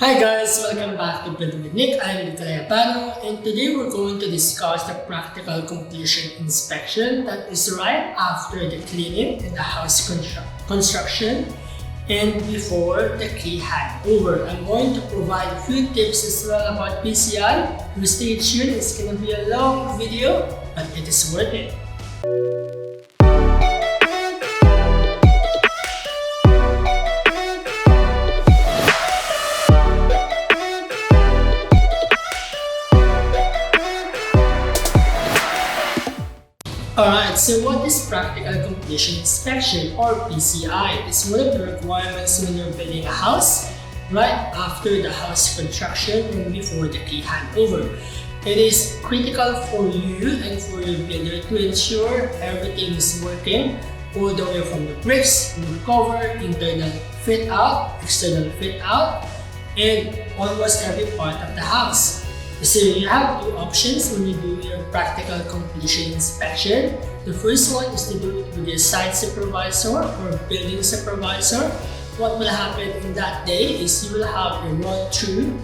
Hi guys! Welcome back to Building with Nick. I'm Nick, and today we're going to discuss the practical completion inspection that is right after the cleaning and the house construction and before the key handover. I'm going to provide a few tips as well about PCI. You stay tuned, it's going to be a long video, but it is worth it. Alright, so what is Practical Completion Inspection or PCI? It's one of the requirements when you're building a house right after the house construction and before the key handover. It is critical for you and for your builder to ensure everything is working all the way from the bricks, the cover, internal fit out, external fit out, and almost every part of the house. So you have two options when you do your practical completion inspection. The first one is to do it with your site supervisor or building supervisor. What will happen in that day is you will have a run-through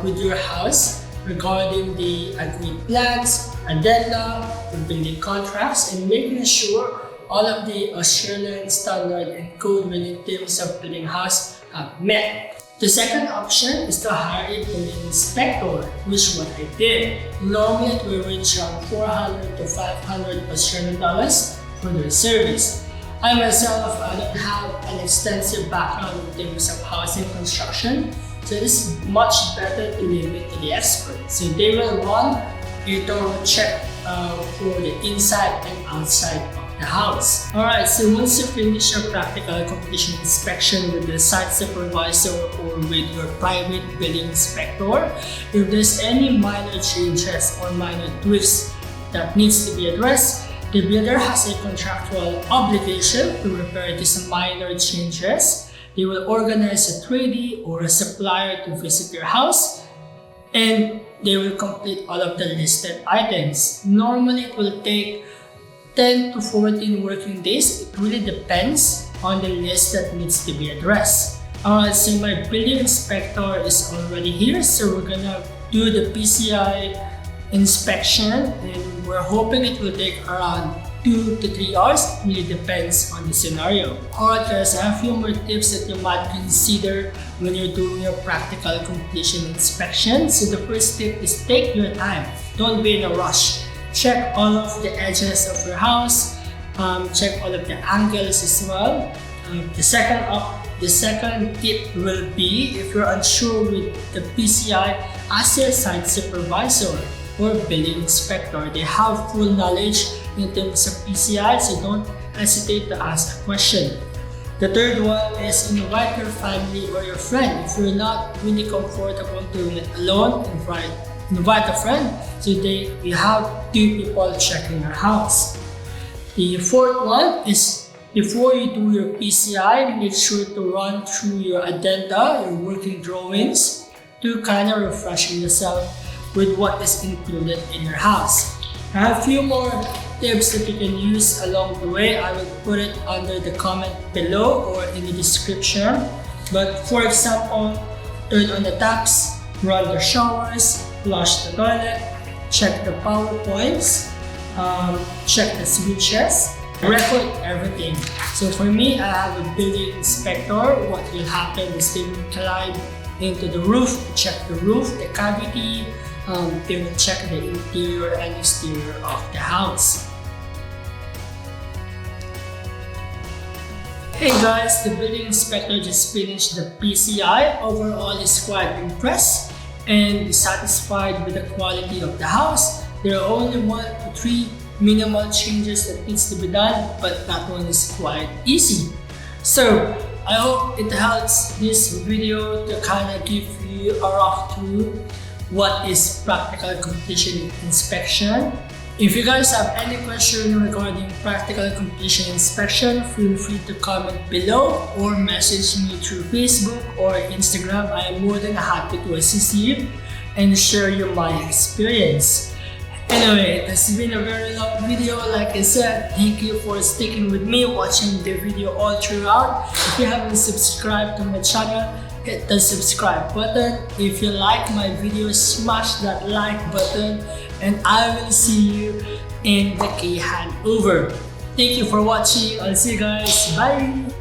with your house regarding the agreed plans, addenda, the building contracts, and making sure all of the Australian standard and code when in terms of building house are met. The second option is to hire a building inspector, which what I did. Normally it will range around 400 to 500 Australian dollars for their service. I myself, I don't have an extensive background in terms of housing construction, so it is much better to leave it to the experts. So they will run a thorough check for the inside and outside of the house. Alright, so once you finish your practical completion inspection with the site supervisor or with your private building inspector, if there's any minor changes or minor tweaks that needs to be addressed, the builder has a contractual obligation to repair these minor changes. They will organize a tradie or a supplier to visit your house, and they will complete all of the listed items. Normally it will take 10 to 14 working days. It really depends on the list that needs to be addressed. Alright, so my building inspector is already here, so we're gonna do the PCI inspection, and we're hoping it will take around 2 to 3 hours. It really depends on the scenario. Alright guys, I have a few more tips that you might consider when you're doing your practical completion inspection. So the first tip is take your time. Don't be in a rush. Check all of the edges of your house, check all of the angles as well. The second tip will be, if you're unsure with the PCI, ask your site supervisor or building inspector. They have full knowledge in terms of PCI, so don't hesitate to ask a question. The third one is invite your family or your friend. If you're not really comfortable doing it alone, invite a friend, so you have 2 people checking your house. The fourth one is, before you do your PCI, make sure to run through your addenda, your working drawings, to kind of refresh yourself with what is included in your house. I have a few more tips that you can use along the way. I will put it under the comment below or in the description. But for example, turn on the taps, run the showers, flush the toilet, check the power points, check the switches, record everything. So for me, I have a building inspector. What will happen is they will climb into the roof, check the roof, the cavity, they will check the interior and exterior of the house. Hey guys, the building inspector just finished the PCI. Overall, is quite impressed and satisfied with the quality of the house. There are only 1 to 3 minimal changes that needs to be done, but that one is quite easy. So I hope it helps this video to kind of give you a rough clue what is practical completion inspection. If you guys have any question regarding practical completion inspection, feel free to comment below or message me through Facebook or Instagram. I am more than happy to assist you and share you my experience. Anyway, it has been a very long video. Like I said, thank you for sticking with me, watching the video all throughout. If you haven't subscribed to my channel, hit the subscribe button. If you like my video, smash that like button, and I will see you in the key handover. Thank you for watching. I'll see you guys. Bye!